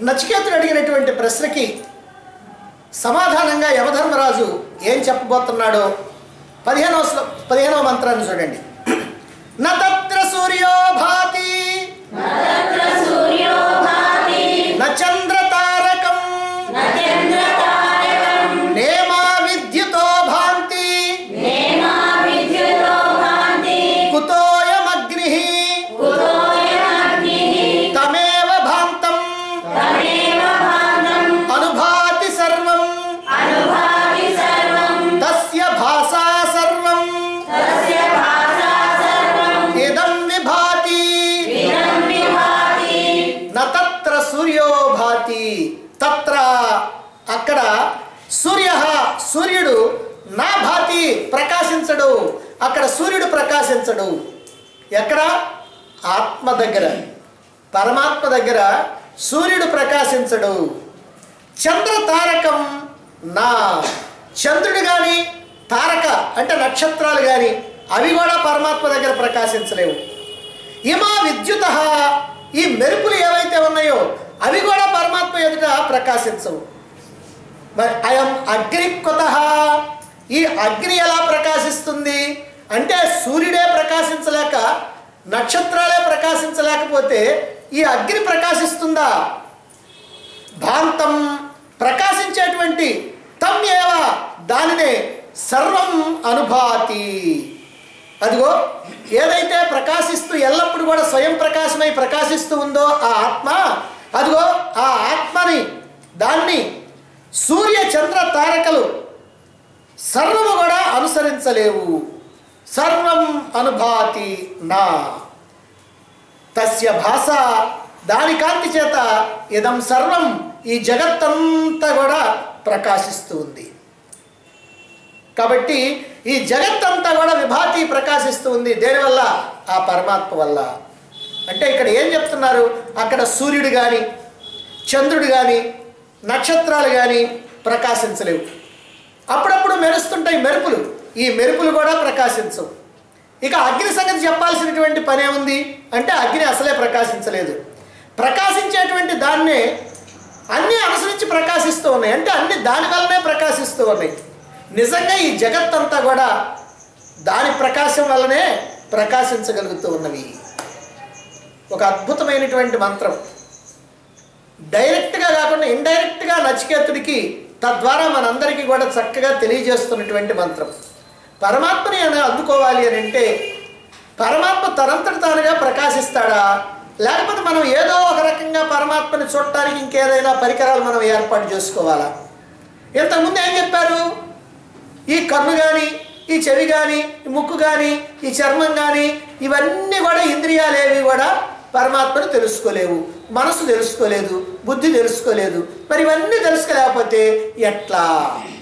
నచికేతుడు అడిగినటువంటి ప్రశ్నకి సమాధానంగా యమధర్మరాజు ఏం చెప్పబోతున్నాడో 15వ మంత్రాన్ని చూడండి. నత్ర సూర్యో భాతి న చంద్ర తారకం నేమా విద్యుతో భాంతి కుతోయమగ్నిః తమేవ భాంతం అనుభాతి సర్వం తస్య భాసా సర్వం ఇదం విభాతి న తత్ర సూర్యో భాతి. తత్ర అక్కడ సూర్యుడు నా భాతి ప్రకాశించడు. అక్కడ సూర్యుడు ప్రకాశించడు. ఎక్కడ? ఆత్మ దగ్గర, పరమాత్మ దగ్గర సూర్యుడు ప్రకాశించడు. చంద్ర తారకం నా, చంద్రుడు కానీ తారక అంటే నక్షత్రాలు కానీ అవి కూడా పరమాత్మ దగ్గర ప్రకాశించలేవు. ఇమా విద్యుత, ఈ మెరుపులు ఏవైతే ఉన్నాయో అవి కూడా పరమాత్మ ఎదుట ప్రకాశించవు. మరి అయం అగ్నికుత, ఈ అగ్ని ఎలా ప్రకాశిస్తుంది అంటే సూర్యుడే ప్రకాశించలేక నక్షత్రాలే ప్రకాశించలేకపోతే ఈ అగ్ని ప్రకాశిస్తుందా? భాంతం, ప్రకాశించేటువంటి తం ఏవ, దానినే సర్వం అనుభాతి. అదిగో ఏదైతే ప్రకాశిస్తూ ఎల్లప్పుడూ కూడా స్వయం ప్రకాశమై ప్రకాశిస్తూ ఉందో ఆ ఆత్మ, అదిగో ఆ ఆత్మని, దాన్ని సూర్య చంద్ర తారకలు సర్వము కూడా అనుసరించలేవు. సర్వం అనుభాతి నా తస్య భాష, దాని కాంతి చేత ఇదం సర్వం, ఈ జగత్తంతా కూడా ప్రకాశిస్తూ ఉంది. కాబట్టి ఈ జగత్తంతా కూడా విభాతి ప్రకాశిస్తూ ఉంది. దేనివల్ల? ఆ పరమాత్మ వల్ల. అంటే ఇక్కడ ఏం చెప్తున్నారు? అక్కడ సూర్యుడు కానీ చంద్రుడు కానీ నక్షత్రాలు కానీ ప్రకాశించలేవు. అప్పుడప్పుడు మెరుస్తుంటాయి మెరుపులు, ఈ మెరుపులు కూడా ప్రకాశించవు. ఇక అగ్ని సంగతి చెప్పాల్సినటువంటి పనే ఉంది అంటే అగ్ని అసలే ప్రకాశించలేదు. ప్రకాశించేటువంటి దాన్నే అన్నీ అనుసరించి ప్రకాశిస్తూ ఉన్నాయి. అంటే అన్ని దాని వల్లనే ప్రకాశిస్తూ ఉన్నాయి. నిజంగా ఈ జగత్తంతా కూడా దాని ప్రకాశం వల్లనే ప్రకాశించగలుగుతూ ఉన్నవి. ఒక అద్భుతమైనటువంటి మంత్రం, డైరెక్ట్గా కాకుండా ఇండైరెక్ట్గా నచికేతుడికి తద్వారా మనందరికీ కూడా చక్కగా తెలియజేస్తున్నటువంటి మంత్రం. పరమాత్మని అందుకోవాలి అని అంటే పరమాత్మ తనంతట తానుగా ప్రకాశిస్తాడా, లేకపోతే మనం ఏదో ఒక రకంగా పరమాత్మని చూడటానికి ఇంకేదైనా పరికరాలు మనం ఏర్పాటు చేసుకోవాలా? ఇంతకుముందు ఏం చెప్పారు? ఈ కన్ను కానీ, ఈ చెవి కానీ, ఈ ముక్కు కానీ, ఈ చర్మం కానీ, ఇవన్నీ కూడా ఇంద్రియాలేవి కూడా పరమాత్మను తెలుసుకోలేవు. మనసు తెలుసుకోలేదు, బుద్ధి తెలుసుకోలేదు. మరి ఇవన్నీ తెలుసుకోలేకపోతే ఎట్లా?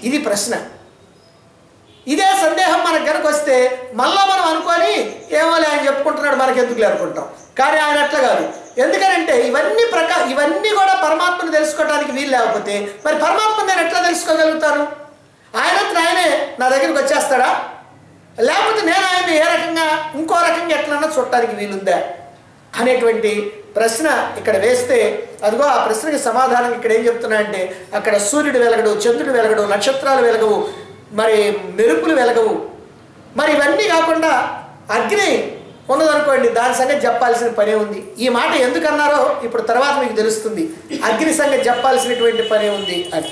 ఇది ప్రశ్న. ఇదే సందేహం మనకు కనుక వస్తే మళ్ళా మనం అనుకొని ఏమోలే ఆయన చెప్పుకుంటున్నాడు మనకెందుకు అనుకుంటాం. కానీ ఆయన అట్లా కాదు. ఎందుకనంటే ఇవన్నీ కూడా పరమాత్మను తెలుసుకోవడానికి వీలు లేకపోతే మరి పరమాత్మను నేను ఎట్లా తెలుసుకోగలుగుతాను? ఆయనే నా దగ్గరికి వచ్చేస్తాడా? లేకపోతే నేను ఆయన్ని ఏ రకంగా ఇంకో రకంగా ఎట్లన్నా చూడటానికి వీలుందా అనేటువంటి ప్రశ్న ఇక్కడ వేస్తే, అదిగో ఆ ప్రశ్నకి సమాధానం ఇక్కడ ఏం చెప్తున్నా అంటే అక్కడ సూర్యుడు వెలగడు, చంద్రుడు వెలగడు, నక్షత్రాలు వెలగవు, మరి మెరుపులు వెలగవు. మరి ఇవన్నీ కాకుండా అగ్ని ఉన్నదనుకోండి, దాని సంగతి చెప్పాల్సిన పనే ఉంది. ఈ మాట ఎందుకన్నారో ఇప్పుడు తర్వాత మీకు తెలుస్తుంది. అగ్ని సంగతి చెప్పాల్సినటువంటి పనే ఉంది అని.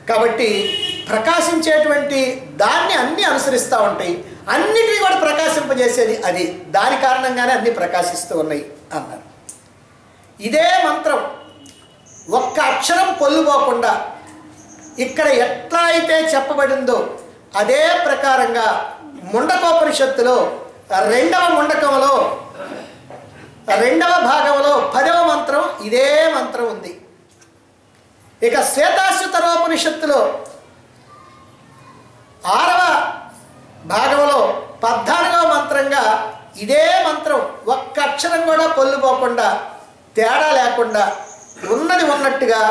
కాబట్టి ప్రకాశించేటువంటి దాన్ని అన్నీ అనుసరిస్తూ ఉంటాయి. అన్నిటినీ కూడా ప్రకాశింపజేసేది అది. దాని కారణంగానే అన్నీ ప్రకాశిస్తూ ఉన్నాయి అన్నారు. ఇదే మంత్రం ఒక్క అక్షరం పొల్లుపోకుండా ఇక్కడ ఎట్లా అయితే చెప్పబడిందో అదే ప్రకారంగా ముండకోపనిషత్తులో 2వ ముండకంలో 2వ భాగంలో 10వ మంత్రం ఇదే మంత్రం ఉంది. ఇక శ్వేతాశ్వతరోపనిషత్తులో 6వ భాగంలో 14వ మంత్రంగా ఇదే మంత్రం ఒక్క అక్షరం కూడా పొల్లుపోకుండా తేడా లేకుండా ఉన్నది ఉన్నట్టుగా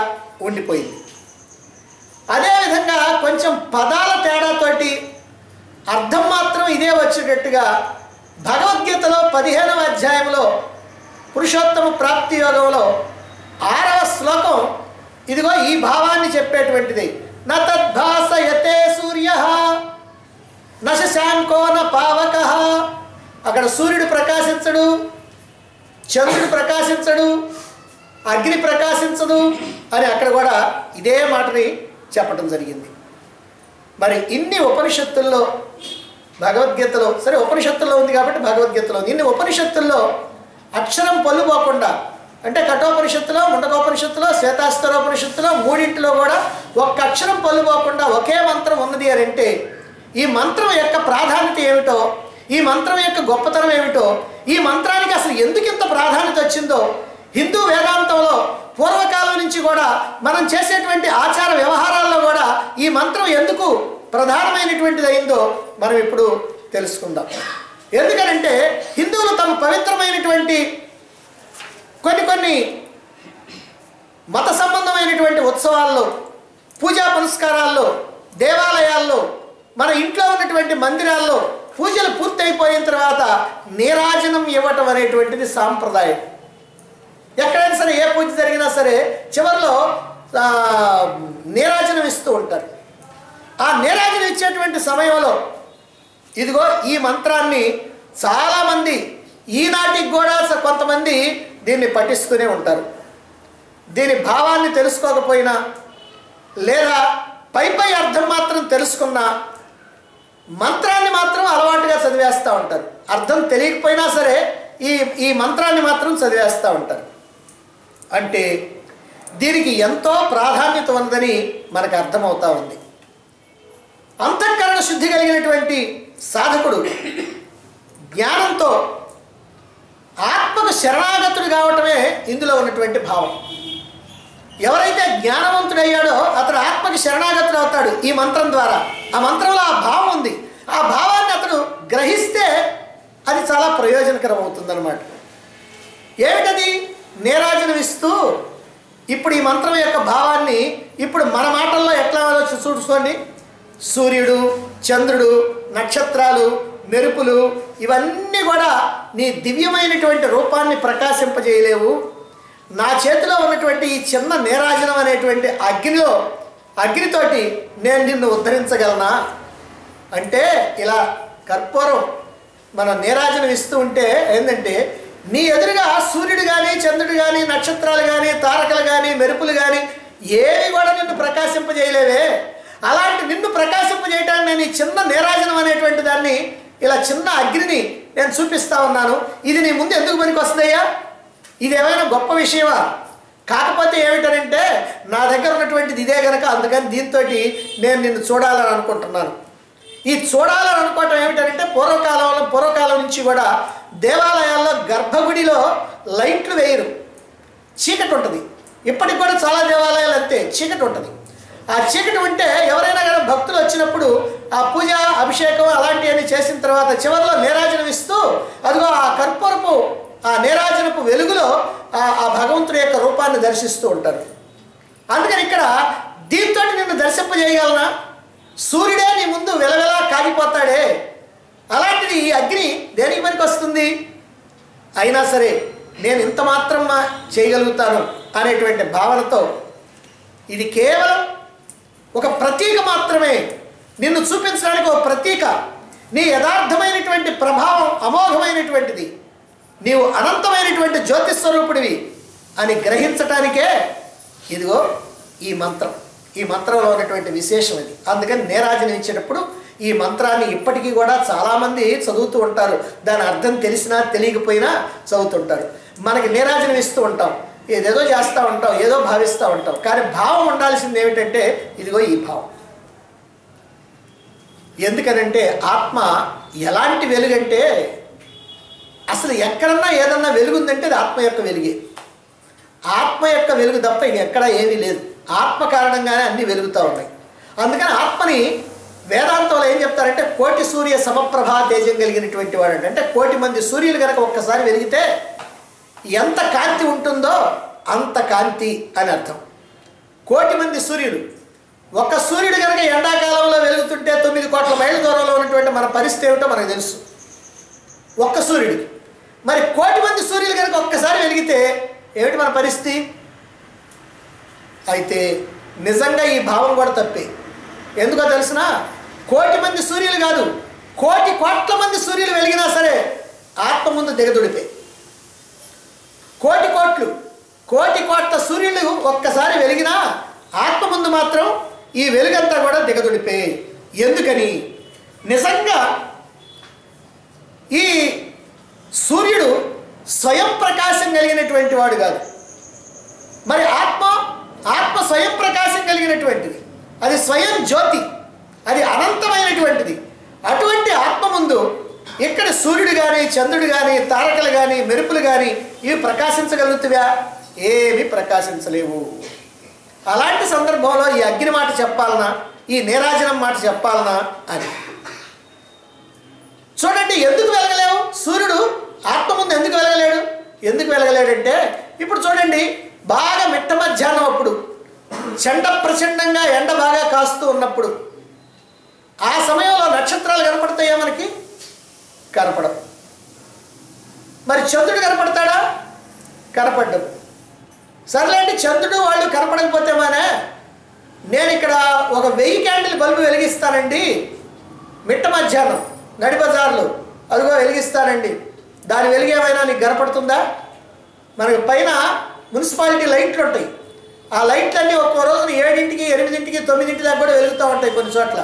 ఉండిపోయింది. అదేవిధంగా కొంచెం పదాల తేడాతోటి అర్థం మాత్రం ఇదే వచ్చేటట్టుగా భగవద్గీతలో 15వ అధ్యాయంలో పురుషోత్తమ ప్రాప్తి యోగంలో చెప్పేటువంటిది. న తద్భాసయతే సూర్య న శశాంకో న పావకః. అక్కడ సూర్యుడు ప్రకాశించడు, చంద్రుడు ప్రకాశించడు, అగ్ని ప్రకాశించదు అని అక్కడ కూడా ఇదే మాటని చెప్పడం జరిగింది. మరి ఇన్ని ఉపనిషత్తుల్లో, భగవద్గీతలో, సరే ఉపనిషత్తుల్లో ఉంది కాబట్టి భగవద్గీతలో, ఇన్ని ఉపనిషత్తుల్లో అక్షరం పొల్లుపోకుండా, అంటే కఠోపనిషత్తులో, ముండకోపనిషత్తులో, శ్వేతాస్తరోపనిషత్తులో మూడింటిలో కూడా ఒక్క అక్షరం పొల్లుపోకుండా ఒకే మంత్రం ఉన్నది అని అంటే ఈ మంత్రం యొక్క ప్రాధాన్యత ఏమిటో, ఈ మంత్రం యొక్క గొప్పతనం ఏమిటో, ఈ మంత్రానికి అసలు ఎందుకు ఇంత ప్రాధాన్యత వచ్చిందో, హిందూ వేదాంతంలో పూర్వకాలం నుంచి కూడా మనం చేసేటువంటి ఆచార వ్యవహారాల్లో కూడా ఈ మంత్రం ఎందుకు ప్రధానమైనటువంటిది అయిందో మనం ఇప్పుడు తెలుసుకుందాం. ఎందుకనంటే హిందువులు తమ పవిత్రమైనటువంటి కొన్ని మత సంబంధమైనటువంటి ఉత్సవాల్లో, పూజా పునస్కారాల్లో, దేవాలయాల్లో, మన ఇంట్లో ఉన్నటువంటి మందిరాల్లో పూజలు పూర్తయిపోయిన తర్వాత నీరాజనం ఇవ్వటం అనేటువంటిది సాంప్రదాయం. ఎక్కడైనా సరే ఏ పూజ జరిగినా సరే చివరిలో నీరాజనం ఇస్తూ ఉంటారు. ఆ నీరాజనం ఇచ్చేటువంటి సమయంలో ఇదిగో ఈ మంత్రాన్ని చాలామంది ఈనాటికి కూడా కొంతమంది దీన్ని పఠిస్తూనే ఉంటారు. దీని భావాన్ని తెలుసుకోకపోయినా లేదా పై అర్థం మాత్రం తెలుసుకున్నా మంత్రాన్ని మాత్రం అలవాటుగా చదివేస్తూ ఉంటారు. అర్థం తెలియకపోయినా సరే ఈ మంత్రాన్ని మాత్రం చదివేస్తూ ఉంటారు. అంటే దీనికి ఎంతో ప్రాధాన్యత ఉన్నదని మనకు అర్థమవుతా ఉంది. అంతఃకరణ శుద్ధి కలిగినటువంటి సాధకుడు జ్ఞానంతో ఆత్మకు శరణాగతుడు కావటమే ఇందులో ఉన్నటువంటి భావం. ఎవరైతే జ్ఞానవంతుడయ్యాడో అతడు ఆత్మకి శరణాగతుడు అవుతాడు ఈ మంత్రం ద్వారా. ఆ మంత్రంలో ఆ భావం ఉంది. ఆ భావాన్ని అతడు గ్రహిస్తే అది చాలా ప్రయోజనకరం అవుతుందన్నమాట. ఏమిటది? నీరాజనం ఇస్తూ ఇప్పుడు ఈ మంత్రం యొక్క భావాన్ని ఇప్పుడు మన మాటల్లో ఎట్లా చూసుకోండి. సూర్యుడు, చంద్రుడు, నక్షత్రాలు, మెరుపులు ఇవన్నీ కూడా నీ దివ్యమైనటువంటి రూపాన్ని ప్రకాశింపజేయలేవు. నా చేతిలో ఉన్నటువంటి ఈ చిన్న నీరాజనం అనేటువంటి అగ్నితోటి నేను నిన్ను ఉద్ధరించగలనా అంటే ఇలా కర్పూరం మనం నీరాజనం ఇస్తూ ఉంటే ఏంటంటే నీ ఎదురుగా సూర్యుడు కానీ, చంద్రుడు కానీ, నక్షత్రాలు కానీ, తారకలు కానీ, మెరుపులు కానీ ఏవి కూడా నిన్ను ప్రకాశింపజేయలేవే. అలాంటి నిన్ను ప్రకాశింపజేయడానికి నేను ఈ చిన్న నీరాజనం అనేటువంటి దాన్ని, ఇలా చిన్న అగ్నిని నేను చూపిస్తా ఉన్నాను. ఇది నీ ముందు ఎందుకు పనికి వస్తుందయ్యా? ఇది ఏమైనా గొప్ప విషయమా? కాకపోతే ఏమిటనంటే నా దగ్గర ఉన్నటువంటిది ఇదే కనుక అందుకని దీంతో నేను నిన్ను చూడాలని అనుకుంటున్నాను. ఈ చూడాలని అనుకోవటం ఏమిటంటే పూర్వకాలం నుంచి కూడా దేవాలయాల్లో గర్భగుడిలో లైట్లు వేయరు, చీకటి ఉంటుంది. ఇప్పటికి కూడా చాలా దేవాలయాలు అంతే, చీకటి ఉంటుంది. ఆ చీకటి ఉంటే ఎవరైనా కానీ భక్తులు వచ్చినప్పుడు ఆ పూజ, అభిషేకం అలాంటివన్నీ చేసిన తర్వాత చివరిలో నీరాజనం ఇస్తూ అదిగో ఆ కర్పూరపు ఆ నీరాజనపు వెలుగులో ఆ భగవంతుడి యొక్క రూపాన్ని దర్శిస్తూ ఉంటారు. అందుకని ఇక్కడ దీంతో నిన్ను దర్శింపజేయగలనా? సూర్యుడే నీ ముందు వెలవెలా కాగిపోతాడే, అలాంటిది ఈ అగ్ని దేనికి పనికి వస్తుంది? అయినా సరే నేను ఇంత మాత్రం చేయగలుగుతాను అనేటువంటి భావనతో ఇది కేవలం ఒక ప్రతీక మాత్రమే, నిన్ను చూపించడానికి ఒక ప్రతీక. నీ యథార్థమైనటువంటి ప్రభావం అమోఘమైనటువంటిది, నీవు అనంతమైనటువంటి జ్యోతిస్వరూపుడివి అని గ్రహించటానికే ఇదిగో ఈ మంత్రం. ఈ మంత్రంలో ఉన్నటువంటి విశేషం ఇది. అందుకని నీరాజనం ఇచ్చేటప్పుడు ఈ మంత్రాన్ని ఇప్పటికీ కూడా చాలామంది చదువుతూ ఉంటారు. దాని అర్థం తెలిసినా తెలియకపోయినా చదువుతుంటారు. మనకి నీరాజనం ఇస్తూ ఉంటాం, ఏదేదో చేస్తూ ఉంటాం, ఏదో భావిస్తూ ఉంటాం. కానీ భావం ఉండాల్సింది ఏమిటంటే ఇదిగో ఈ భావం. ఎందుకనంటే ఆత్మ ఎలాంటి వెలుగంటే అసలు ఎక్కడన్నా ఏదన్నా వెలుగుందంటే అది ఆత్మ యొక్క వెలుగే. ఆత్మ యొక్క వెలుగు తప్ప ఎక్కడా ఏమీ లేదు. ఆత్మ కారణంగానే అన్నీ వెలుగుతూ ఉన్నాయి. అందుకని ఆత్మని వేదాంతంలో ఏం చెప్తారంటే కోటి సూర్య సమప్రభా తేజం కలిగినటువంటి వాడు అంటే కోటి మంది సూర్యులు కనుక ఒక్కసారి వెలిగితే ఎంత కాంతి ఉంటుందో అంత కాంతి అని అర్థం. కోటి మంది సూర్యుడు, ఒక సూర్యుడు కనుక ఎండాకాలంలో వెలుగుతుంటే 9 కోట్ల మైళ్ళ దూరంలో ఉన్నటువంటి మన పరిస్థితి ఏమిటో మనకు తెలుసు. ఒక్క సూర్యుడికి మరి కోటి మంది సూర్యులు కనుక ఒక్కసారి వెలిగితే ఏమిటి మన పరిస్థితి? అయితే నిజంగా ఈ భావం కూడా తప్పే. ఎందుకో తెలిసిన, కోటి మంది సూర్యులు కాదు, కోటి కోట్ల మంది సూర్యులు వెలిగినా సరే ఆత్మ ముందు దిగదుడిపే. కోటి కోట్ల సూర్యులు ఒక్కసారి వెలిగినా ఆత్మ ముందు మాత్రం ఈ వెలుగంతా కూడా దిగదుడిపే. ఎందుకని? నిజంగా ఈ సూర్యుడు స్వయం ప్రకాశం కలిగినటువంటి వాడు కాదు. మరి ఆత్మ స్వయం ప్రకాశం కలిగినటువంటిది, అది స్వయం జ్యోతి, అది అనంతమైనటువంటిది. అటువంటి ఆత్మ ముందు ఇక్కడ సూర్యుడు కానీ, చంద్రుడు కానీ, తారకలు కానీ, మెరుపులు కానీ ఇవి ప్రకాశించగలుగుతావా? ఏమి ప్రకాశించలేవు. అలాంటి సందర్భంలో ఈ అగ్ని మాట చెప్పాలనా, ఈ నీరాజనం మాట చెప్పాలనా అని చూడండి. ఎందుకు వెలగలేవు? సూర్యుడు ఆత్మ ముందు ఎందుకు వెలగలేడు? ఎందుకు వెలగలేడంటే, ఇప్పుడు చూడండి, బాగా మిట్ట మధ్యాహ్నం అప్పుడు చండ ప్రచండంగా ఎండ బాగా కాస్తూ ఉన్నప్పుడు ఆ సమయంలో నక్షత్రాలు కనపడతాయా? మనకి కనపడవు. మరి చంద్రుడు కనపడతాడా? కనపడ్డాడు. సర్లేండి, చంద్రుడు వాళ్ళు కనపడకపోతే మానే నేను ఇక్కడ ఒక 1000 క్యాండిల్ బల్బు వెలిగిస్తానండి, మిట్ట మధ్యాహ్నం నడిబజార్లు అదిగో వెలిగిస్తానండి, దాని వెలిగేమైనా నీకు కనపడుతుందా? మనకి పైన మున్సిపాలిటీ లైట్లు ఉంటాయి. ఆ లైట్లన్నీ ఒక్కో రోజున 7ంటికి, 8ంటికి, 9ంటి దాకా కూడా వెలుగుతూ ఉంటాయి కొన్ని చోట్ల.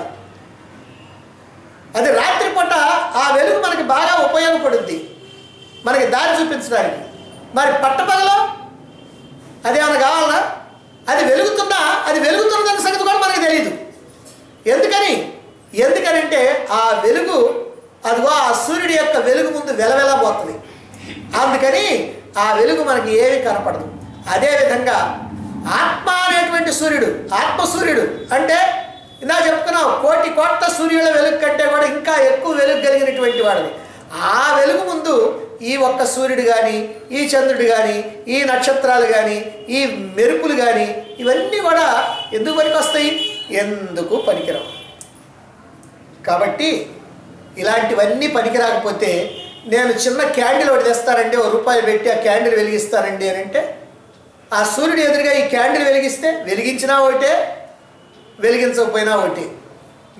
అది రాత్రిపూట ఆ వెలుగు మనకి బాగా ఉపయోగపడుద్ది, మనకి దారి చూపించడానికి. మరి పట్టపగలో అదేమన్నా కావాలన్నా? అది వెలుగుతున్నదన్న సంగతి కూడా మనకి తెలియదు. ఎందుకనంటే ఆ వెలుగు అదిగో ఆ సూర్యుడి యొక్క వెలుగు ముందు వెలవెలబోతుంది. అందుకని ఆ వెలుగు మనకి ఏమీ కనపడదు. అదేవిధంగా ఆత్మ అనేటువంటి సూర్యుడు, ఆత్మసూర్యుడు అంటే ఇలా చెప్పుకున్నాం, కోటి కోట్ల సూర్యుల వెలుగు కంటే కూడా ఇంకా ఎక్కువ వెలుగు కలిగినటువంటి వాడిని. ఆ వెలుగు ముందు ఈ ఒక్క సూర్యుడు కానీ, ఈ చంద్రుడు కానీ, ఈ నక్షత్రాలు కానీ, ఈ మెరుపులు కానీ ఇవన్నీ కూడా ఎందుకు పనికి వస్తాయి? ఎందుకు పనికిరావు. కాబట్టి ఇలాంటివన్నీ పనికిరాకపోతే నేను చిన్న క్యాండిల్ ఒకటి తెస్తానండి, ₹1 పెట్టి ఆ క్యాండిల్ వెలిగిస్తానండి అని అంటే, ఆ సూర్యుడు ఎదురుగా ఈ క్యాండిల్ వెలిగిస్తే వెలిగించినా ఒకటే, వెలిగించకపోయినా ఒకటి,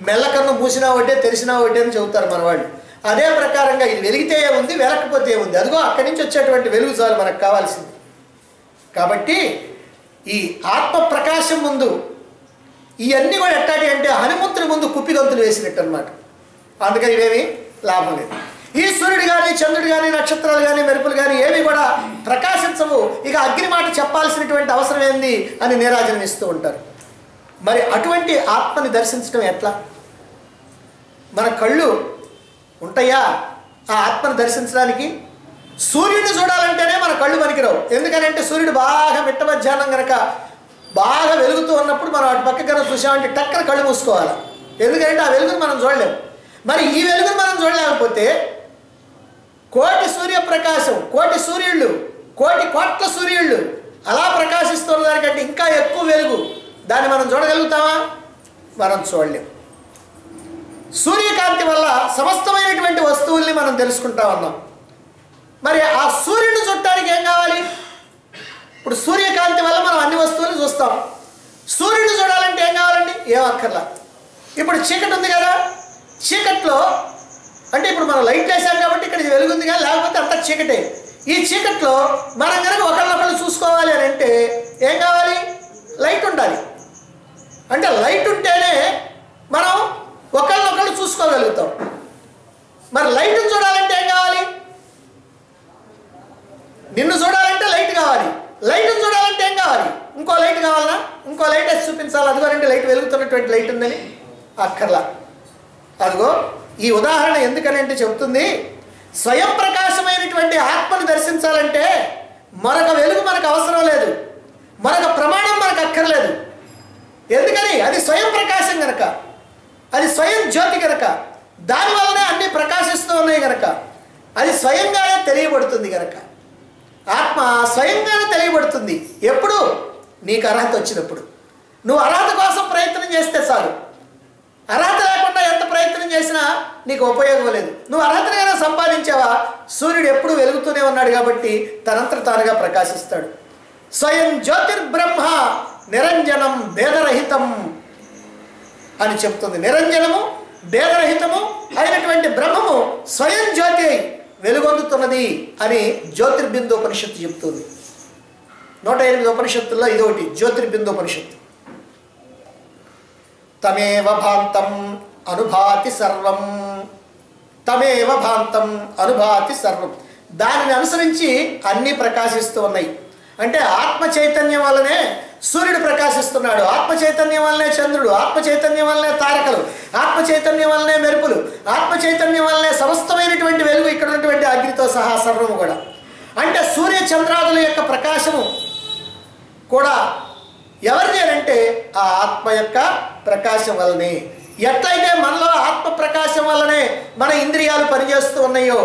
మెల్లకన్ను మూసినా ఒకటే, తెరిచినా ఒకటే అని చెబుతారు మన వాళ్ళు. అదే ప్రకారంగా ఇది వెలిగితే ఏముంది, వెలకపోతే ఏముంది, అదిగో అక్కడి నుంచి వచ్చేటువంటి వెలుగు చాలు మనకు కావాల్సింది. కాబట్టి ఈ ఆత్మ ప్రకాశం ముందు ఇవన్నీ కూడా ఎట్టాటి అంటే హనుమంతుడి ముందు కుప్పిగంతులు వేసినట్టు అనమాట. అందుకని ఇవేమి లాభం లేదు. ఈ సూర్యుడు కానీ, చంద్రుడు కానీ, నక్షత్రాలు కానీ, మెరుపులు కానీ ఏవి కూడా ప్రకాశించవు. ఇక అగ్ని మాట చెప్పాల్సినటువంటి అవసరం ఏంది అని నీరాజనం ఇస్తూ ఉంటారు. మరి అటువంటి ఆత్మని దర్శించడం ఎట్లా? మన కళ్ళు ఉంటాయా ఆ ఆత్మను దర్శించడానికి? సూర్యుడిని చూడాలంటేనే మన కళ్ళు పనికిరావు. ఎందుకనంటే సూర్యుడు బాగా మిట్ట మధ్యాహ్నం కనుక బాగా వెలుగుతూ ఉన్నప్పుడు మనం అటు పక్క కనుక చూసామంటే టక్కన కళ్ళు మూసుకోవాలి. ఎందుకంటే ఆ వెలుగును మనం చూడలేము. మరి ఈ వెలుగును మనం చూడలేకపోతే కోటి సూర్యప్రకాశం, కోటి సూర్యుళ్ళు, కోటి కోట్ల సూర్యుళ్ళు అలా ప్రకాశిస్తున్న దానికంటే ఇంకా ఎక్కువ వెలుగు, దాన్ని మనం చూడగలుగుతామా? మనం చూడలేము. సూర్యకాంతి వల్ల సమస్తమైనటువంటి వస్తువుల్ని మనం తెలుసుకుంటా ఉన్నాం. మరి ఆ సూర్యుడిని చూడటానికి ఏం కావాలి? ఇప్పుడు సూర్యకాంతి వల్ల మనం అన్ని వస్తువులు చూస్తాం. సూర్యుడిని చూడాలంటే ఏం కావాలండి? ఏం అక్కర్లా. ఇప్పుడు చీకటి ఉంది కదా, చీకట్లో అంటే ఇప్పుడు మనం లైట్ వేసాం కాబట్టి ఇక్కడ వెలుగుంది కానీ లేకపోతే అంతా చీకటే. ఈ చీకట్లో మనం కనుక ఒకళ్ళొకళ్ళు చూసుకోవాలి అని అంటే ఏం కావాలి? లైట్ ఉండాలి. అంటే లైట్ ఉంటేనే మనం ఒకళ్ళొకళ్ళు చూసుకోగలుగుతాం. మరి లైట్ని చూడాలంటే ఏం కావాలి? నిన్ను చూడాలంటే లైట్ కావాలి. లైట్ని చూడాలంటే ఏం కావాలి? ఇంకో లైట్ కావాలన్నా? ఇంకో లైట్ వేసి చూపించాలి. అదిగోనంటే లైట్ వెలుగుతున్నటువంటి లైట్ ఉందని అక్కర్లా. అదిగో ఈ ఉదాహరణ ఎందుకనంటే చెబుతుంది, స్వయం ప్రకాశమైనటువంటి ఆత్మను దర్శించాలంటే మరొక వెలుగు మనకు అవసరం లేదు, మరొక ప్రమాణం మనకు అక్కర్లేదు. ఎందుకని? అది స్వయం ప్రకాశం కనుక, అది స్వయం జ్యోతి కనుక, దానివల్లనే అన్నీ ప్రకాశిస్తూ ఉన్నాయి కనుక, అది స్వయంగానే తెలియబడుతుంది కనుక. ఆత్మ స్వయంగానే తెలియబడుతుంది. ఎప్పుడు? నీకు అర్హత వచ్చినప్పుడు. నువ్వు అర్హత కోసం ప్రయత్నం చేస్తే చాలు. అర్హత లేకుండా ఎంత ప్రయత్నం చేసినా నీకు ఉపయోగం లేదు. నువ్వు అర్హతనైనా సంపాదించావా? సూర్యుడు ఎప్పుడు వెలుగుతూనే ఉన్నాడు కాబట్టి తనంతట తానుగా ప్రకాశిస్తాడు. స్వయం జ్యోతిర్బ్రహ్మ నిరంజనం భేదరహితం అని చెప్తుంది. నిరంజనము భేదరహితము అయినటువంటి బ్రహ్మము స్వయం జ్యోతి అయి వెలుగొందుతున్నది అని జ్యోతిర్బిందోపనిషత్తు చెప్తుంది. 108 ఉపనిషత్తుల్లో ఇదొకటి జ్యోతిర్బిందోపనిషత్తు. తమేవ భాంతం అనుభాతి సర్వం, తమేవ భాంతం అనుభాతి సర్వం. దానిని అనుసరించి అన్నీ ప్రకాశిస్తూ ఉన్నాయి. అంటే ఆత్మ చైతన్యం వల్లనే సూర్యుడు ప్రకాశిస్తున్నాడు, ఆత్మ చైతన్యం వల్లనే చంద్రుడు, ఆత్మ చైతన్యం వల్లనే తారకలు, ఆత్మ చైతన్యం వల్లనే మెరుపులు, ఆత్మ చైతన్యం వల్లనే సమస్తమైనటువంటి వెలుగు, ఇక్కడ ఉన్నటువంటి అగ్నితో సహా సర్వము కూడా. అంటే సూర్య చంద్రాదుల యొక్క ప్రకాశము కూడా ఎవరిది అంటే ఆ ఆత్మ యొక్క ప్రకాశం వల్లనే. ఎట్లయితే మనలో ఆత్మ ప్రకాశం వల్లనే మన ఇంద్రియాలు పనిచేస్తూ ఉన్నాయో,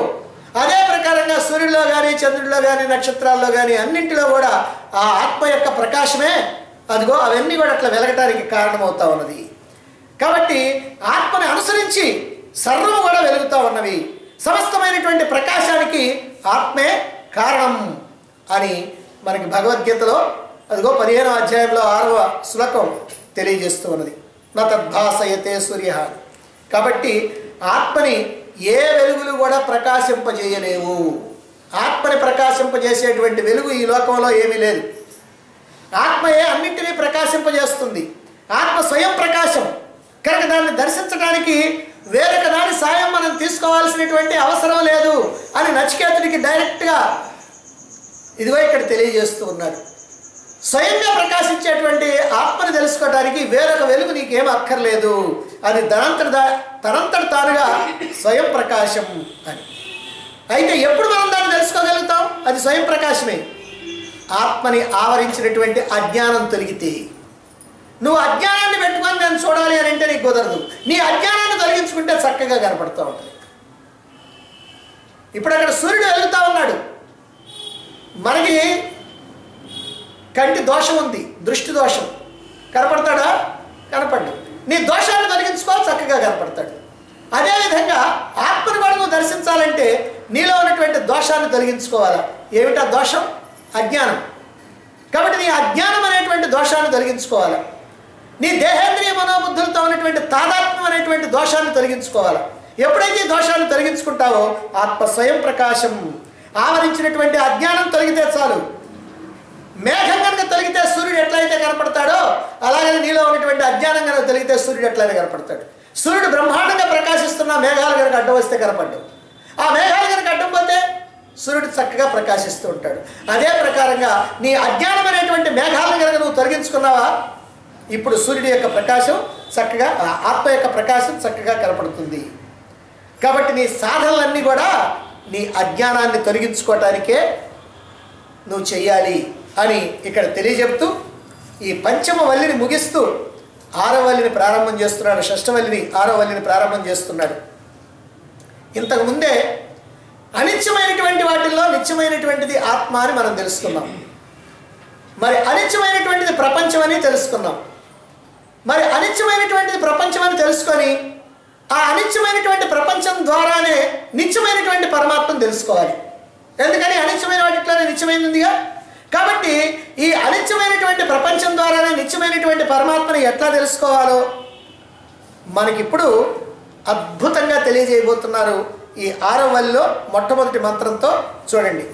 అదే ప్రకారంగా సూర్యుడిలో కానీ చంద్రుడిలో కానీ నక్షత్రాల్లో కానీ అన్నింటిలో కూడా ఆ ఆత్మ యొక్క ప్రకాశమే అదిగో అవన్నీ కూడా అట్లా వెలగటానికి కారణమవుతా ఉన్నది. కాబట్టి ఆత్మని అనుసరించి సర్వము కూడా వెలుగుతూ ఉన్నవి. సమస్తమైనటువంటి ప్రకాశానికి ఆత్మే కారణం అని మనకి భగవద్గీతలో అదిగో 15వ అధ్యాయంలో 6వ శ్లోకం తెలియజేస్తూ ఉన్నది. నా తద్భాసయతే సూర్య. కాబట్టి ఆత్మని ఏ వెలుగులు కూడా ప్రకాశింపజేయలేవు. ఆత్మని ప్రకాశింపజేసేటువంటి వెలుగు ఈ లోకంలో ఏమీ లేదు. ఆత్మయే అన్నింటినీ ప్రకాశింపజేస్తుంది. ఆత్మ స్వయం ప్రకాశం కనుక దాన్ని దర్శించడానికి వేరొక దాని సాయం మనం తీసుకోవాల్సినటువంటి అవసరం లేదు అని నచికేతుడికి డైరెక్ట్గా ఇదిగో ఇక్కడ తెలియజేస్తూ ఉన్నాడు. స్వయంగా ప్రకాశించేటువంటి ఆత్మని తెలుసుకోవడానికి వేరొక వెలుగు నీకేం అక్కర్లేదు, అది తనంతట తానుగా స్వయం ప్రకాశం అని. అయితే ఎప్పుడు మనం దాన్ని తెలుసుకోగలుగుతాం? అది స్వయం ప్రకాశమే. ఆత్మని ఆవరించినటువంటి అజ్ఞానం తొలగితే. నువ్వు అజ్ఞానాన్ని పెట్టుకొని నేను చూడాలి అని అంటే నీకు కుదరదు. నీ అజ్ఞానాన్ని తొలగించుకుంటే చక్కగా కనపడుతూ ఉంటుంది. ఇప్పుడు అక్కడ సూర్యుడు వెలుగుతూ ఉన్నాడు, మనకి కంటి దోషం ఉంది, దృష్టి దోషం, కనపడతాడా? కనపడ్డు. నీ దోషాన్ని తొలగించుకో, చక్కగా కనపడతాడు. అదేవిధంగా ఆత్మను కూడా నువ్వు దర్శించాలంటే నీలో ఉన్నటువంటి దోషాన్ని తొలగించుకోవాలా. ఏమిటా దోషం? అజ్ఞానం. కాబట్టి నీ అజ్ఞానం అనేటువంటి దోషాన్ని తొలగించుకోవాలా. నీ దేహేంద్రియ మనోబుద్ధులతో ఉన్నటువంటి తాదాత్మ్యం అనేటువంటి దోషాన్ని తొలగించుకోవాలా. ఎప్పుడైతే ఈ దోషాన్ని తొలగించుకుంటావో ఆత్మ స్వయం ప్రకాశం ఆవరించినటువంటి అజ్ఞానం తొలగితే చాలు. మేఘం కనుక తొలగితే సూర్యుడు ఎట్లయితే కనపడతాడో అలాగే నీలో ఉన్నటువంటి అజ్ఞానం కనుక తొలగితే సూర్యుడు ఎట్లయితే కనపడతాడు. సూర్యుడు బ్రహ్మాండంగా ప్రకాశిస్తున్న మేఘాలు కనుక అడ్డం వస్తే కనపడ్డు. ఆ మేఘాలు కనుక అడ్డం పోతే సూర్యుడు చక్కగా ప్రకాశిస్తూ ఉంటాడు. అదే ప్రకారంగా నీ అజ్ఞానం అనేటువంటి మేఘాలను కనుక నువ్వు తొలగించుకున్నావా, ఇప్పుడు సూర్యుడి యొక్క ప్రకాశం చక్కగా, ఆత్మ యొక్క ప్రకాశం చక్కగా కనపడుతుంది. కాబట్టి నీ సాధనలన్నీ కూడా నీ అజ్ఞానాన్ని తొలగించుకోవటానికే నువ్వు చెయ్యాలి అని ఇక్కడ తెలియజెప్తూ ఈ పంచమ వల్లిని ముగిస్తూ 6వ వల్లిని ప్రారంభం చేస్తున్నాడు. షష్ఠవల్లిని 6వ వల్లిని ప్రారంభం చేస్తున్నాడు. ఇంతకుముందే అనిత్యమైనటువంటి వాటిల్లో నిత్యమైనటువంటిది ఆత్మ అని మనం తెలుసుకున్నాం. మరి అనిత్యమైనటువంటిది ప్రపంచం అని తెలుసుకున్నాం. మరి అనిత్యమైనటువంటిది ప్రపంచం అని తెలుసుకొని ఆ అనిత్యమైనటువంటి ప్రపంచం ద్వారానే నిత్యమైనటువంటి పరమాత్మను తెలుసుకోవాలి. ఎందుకని అనిత్యమైన వాటిలోనే నిత్యమైనదిగా. కాబట్టి ఈ అనిత్యమైనటువంటి ప్రపంచం ద్వారానే నిత్యమైనటువంటి పరమాత్మని ఎట్లా తెలుసుకోవాలో మనకిప్పుడు అద్భుతంగా తెలియజేయబోతున్నారు. ఈ 6వ వల్లిలో మొట్టమొదటి మంత్రంతో చూడండి.